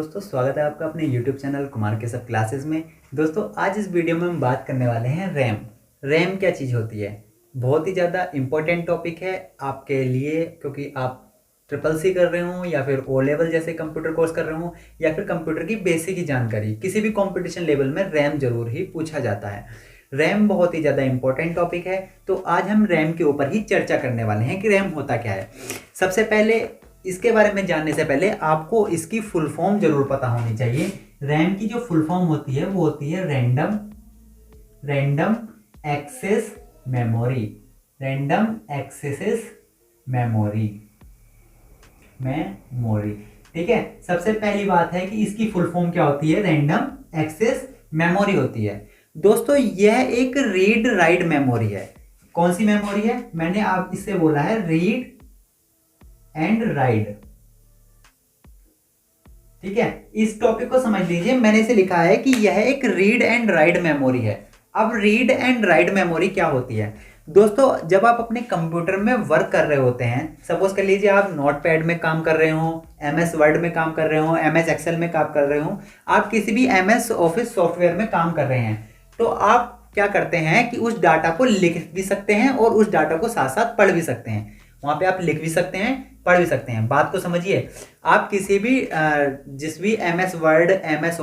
दोस्तों, स्वागत है आपका अपने YouTube चैनल कुमार के सब क्लासेस में। दोस्तों, आज इस वीडियो में हम बात करने वाले हैं रैम क्या चीज़ होती है। बहुत ही ज़्यादा इम्पोर्टेंट टॉपिक है आपके लिए, क्योंकि आप ट्रिपल सी कर रहे हो या फिर ओ लेवल जैसे कंप्यूटर कोर्स कर रहे हो या फिर कंप्यूटर की बेसिक की जानकारी, किसी भी कंपटीशन लेवल में रैम जरूर ही पूछा जाता है। रैम बहुत ही ज़्यादा इंपॉर्टेंट टॉपिक है, तो आज हम रैम के ऊपर ही चर्चा करने वाले हैं कि रैम होता क्या है। सबसे पहले इसके बारे में जानने से पहले आपको इसकी फुल फॉर्म जरूर पता होनी चाहिए। रैम की जो फुल फॉर्म होती है वो होती है random access memory. Random access memory. ठीक है, सबसे पहली बात है कि इसकी फुल फॉर्म क्या होती है। रैंडम एक्सेस मेमोरी होती है। दोस्तों, यह एक रीड राइट मेमोरी है। कौन सी मेमोरी है? मैंने आप इससे बोला है रीड एंड राइट। ठीक है, इस टॉपिक को समझ लीजिए। मैंने इसे लिखा है कि यह एक रीड एंड राइट मेमोरी है। अब रीड एंड राइट मेमोरी क्या होती है? दोस्तों, जब आप अपने कंप्यूटर में वर्क कर रहे होते हैं, सपोज कर लीजिए आप नोटपैड में काम कर रहे हो, MS वर्ड में काम कर रहे हो, MS एक्सेल में काम कर रहे हो, आप किसी भी MS ऑफिस सॉफ्टवेयर में काम कर रहे हैं, तो आप क्या करते हैं कि उस डाटा को लिख भी सकते हैं और उस डाटा को साथ साथ पढ़ भी सकते हैं। वहां पे आप लिख भी सकते हैं, पढ़ भी सकते हैं। बात को समझिए। आप किसी भी जिस भी MS वर्ड, MS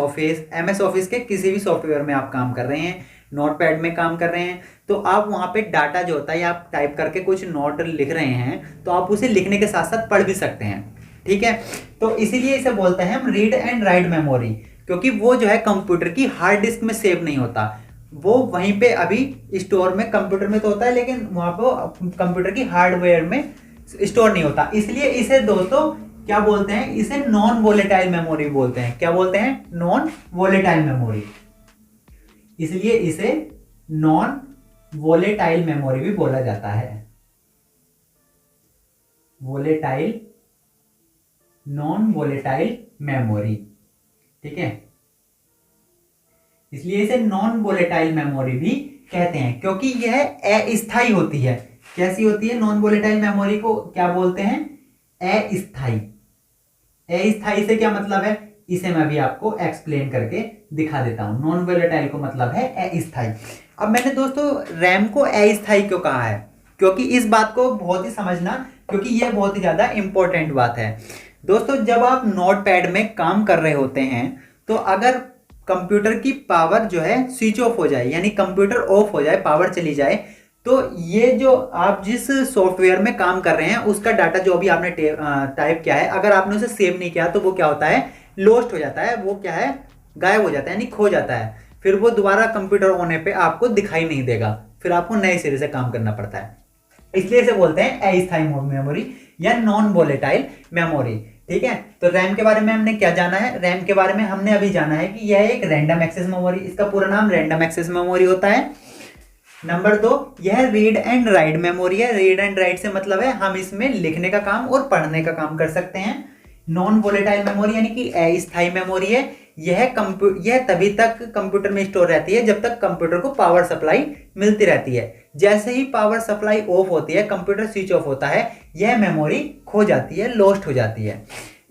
ऑफिस के किसी भी सॉफ्टवेयर में आप काम कर रहे हैं, नोटपैड में काम कर रहे हैं, तो आप वहां पे डाटा जो होता है, आप टाइप करके कुछ नोट लिख रहे हैं, तो आप उसे लिखने के साथ साथ पढ़ भी सकते हैं। ठीक है, तो इसीलिए इसे बोलते हैं हम रीड एंड राइट मेमोरी, क्योंकि वो जो है कंप्यूटर की हार्ड डिस्क में सेव नहीं होता, वो वहीं पे अभी स्टोर में कंप्यूटर में तो होता है, लेकिन वहां पर कंप्यूटर की हार्डवेयर में स्टोर नहीं होता। इसलिए इसे दोस्तों क्या बोलते हैं? इसे नॉन वोलेटाइल मेमोरी बोलते हैं। क्या बोलते हैं? Non volatile memory. इसलिए इसे नॉन वोलेटाइल मेमोरी भी बोला जाता है। Volatile, non volatile memory. ठीक है, इसलिए इसे नॉन वोलेटाइल मेमोरी भी कहते हैं, क्योंकि यह अस्थायी होती है। कैसी होती है? नॉन वोलेटाइल मेमोरी को क्या बोलते हैं? अस्थायी। अस्थायी से क्या मतलब है, इसे मैं भी आपको एक्सप्लेन करके दिखा देता हूं। नॉन वोलेटाइल को मतलब है अस्थायी। अब मैंने दोस्तों रैम को अस्थायी क्यों कहा है? क्योंकि इस बात को बहुत ही समझना, क्योंकि यह बहुत ही ज्यादा इंपॉर्टेंट बात है। दोस्तों, जब आप नोटपैड में काम कर रहे होते हैं, तो अगर कंप्यूटर की पावर जो है स्विच ऑफ हो जाए, यानी कंप्यूटर ऑफ हो जाए, पावर चली जाए, तो ये जो आप जिस सॉफ्टवेयर में काम कर रहे हैं उसका डाटा जो अभी आपने टाइप किया है, अगर आपने उसे सेव नहीं किया तो वो क्या होता है? लॉस्ट हो जाता है। वो क्या है? गायब हो जाता है, यानी खो जाता है। फिर वो दोबारा कंप्यूटर होने पे आपको दिखाई नहीं देगा, फिर आपको नए सिरे से काम करना पड़ता है। इसलिए इसे बोलते हैं अस्थायी मेमोरी या नॉन वोलेटाइल मेमोरी। ठीक है, तो रैम के बारे में हमने क्या जाना है? रैम के बारे में हमने अभी जाना है कि यह एक रैंडम एक्सेस मेमोरी, इसका पूरा नाम रैंडम एक्सेस मेमोरी होता है। नंबर 2, यह रीड एंड राइट मेमोरी है। रीड एंड राइट से मतलब है हम इसमें लिखने का काम और पढ़ने का काम कर सकते हैं। नॉन वोलेटाइल मेमोरी यानी कि अस्थायी मेमोरी है। यह तभी तक कंप्यूटर में स्टोर रहती है जब तक कंप्यूटर को पावर सप्लाई मिलती रहती है। जैसे ही पावर सप्लाई ऑफ होती है, कंप्यूटर स्विच ऑफ होता है, यह मेमोरी खो जाती है, लॉस्ट हो जाती है।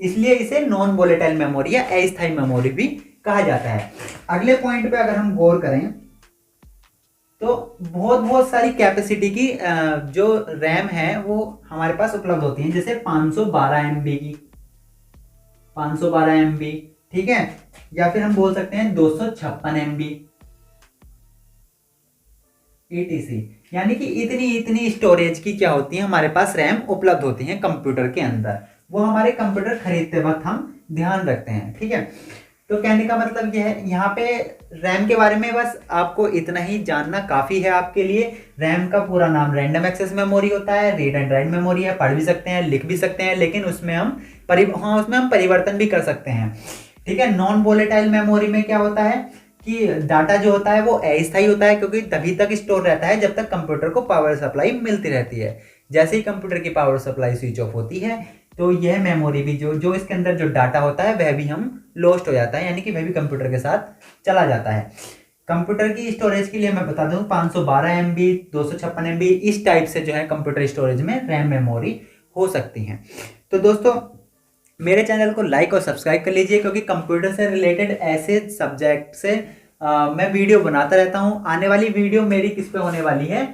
इसलिए इसे नॉन वोलेटाइल मेमोरी या अस्थायी मेमोरी भी कहा जाता है। अगले पॉइंट पे अगर हम गौर करें तो बहुत सारी कैपेसिटी की जो रैम है वो हमारे पास उपलब्ध होती है। जैसे 512 MB की, 512 MB, ठीक है, या फिर हम बोल सकते हैं 256 MB ETC, यानी कि इतनी स्टोरेज की क्या होती है हमारे पास रैम उपलब्ध होती है कंप्यूटर के अंदर। वो हमारे कंप्यूटर खरीदते वक्त हम ध्यान रखते हैं। ठीक है, तो कहने का मतलब यह है, यहाँ पे रैम के बारे में बस आपको इतना ही जानना काफी है आपके लिए। रैम का पूरा नाम रैंडम एक्सेस मेमोरी होता है, रीड एंड राइट मेमोरी है। पढ़ भी सकते हैं, लिख भी सकते हैं, लेकिन उसमें हम परिवर्तन भी कर सकते हैं। ठीक है, नॉन वोलेटाइल मेमोरी में क्या होता है कि डाटा जो होता है वो अस्थायी होता है, क्योंकि तभी तक स्टोर रहता है जब तक कंप्यूटर को पावर सप्लाई मिलती रहती है। जैसे ही कंप्यूटर की पावर सप्लाई स्विच ऑफ होती है, तो यह मेमोरी भी जो इसके अंदर जो डाटा होता है वह भी हम लॉस्ट हो जाता है, यानी कि वह भी कंप्यूटर के साथ चला जाता है। कंप्यूटर की स्टोरेज के लिए मैं बता दूं 512 MB, 256 MB, इस टाइप से जो है कंप्यूटर स्टोरेज में रैम मेमोरी हो सकती है। तो दोस्तों, मेरे चैनल को लाइक और सब्सक्राइब कर लीजिए, क्योंकि कंप्यूटर से रिलेटेड ऐसे सब्जेक्ट से मैं वीडियो बनाता रहता हूं। आने वाली वीडियो मेरी किस पे होने वाली है,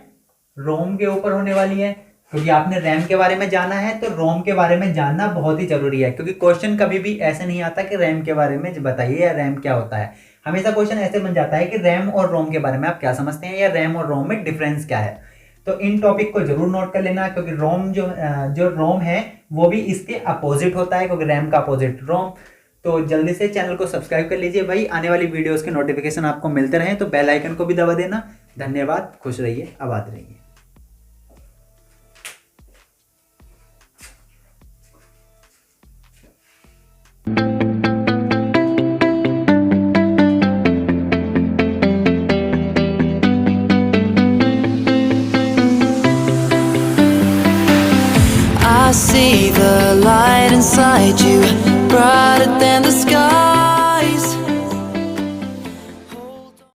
रोम के ऊपर होने वाली है, क्योंकि आपने रैम के बारे में जाना है तो रोम के बारे में जानना बहुत ही जरूरी है। क्योंकि क्वेश्चन कभी भी ऐसे नहीं आता कि रैम के बारे में बताइए या रैम क्या होता है। हमेशा क्वेश्चन ऐसे बन जाता है कि रैम और रोम के बारे में आप क्या समझते हैं, या रैम और रोम में डिफरेंस क्या है। तो इन टॉपिक को जरूर नोट कर लेना, क्योंकि रोम जो रोम है वो भी इसके अपोजिट होता है, क्योंकि रैम का अपोजिट रोम। तो जल्दी से चैनल को सब्सक्राइब कर लीजिए भाई, आने वाली वीडियोस के नोटिफिकेशन आपको मिलते रहें। तो बेल आइकन को भी दबा देना। धन्यवाद, खुश रहिए, आबाद रहिए। I see the light inside you.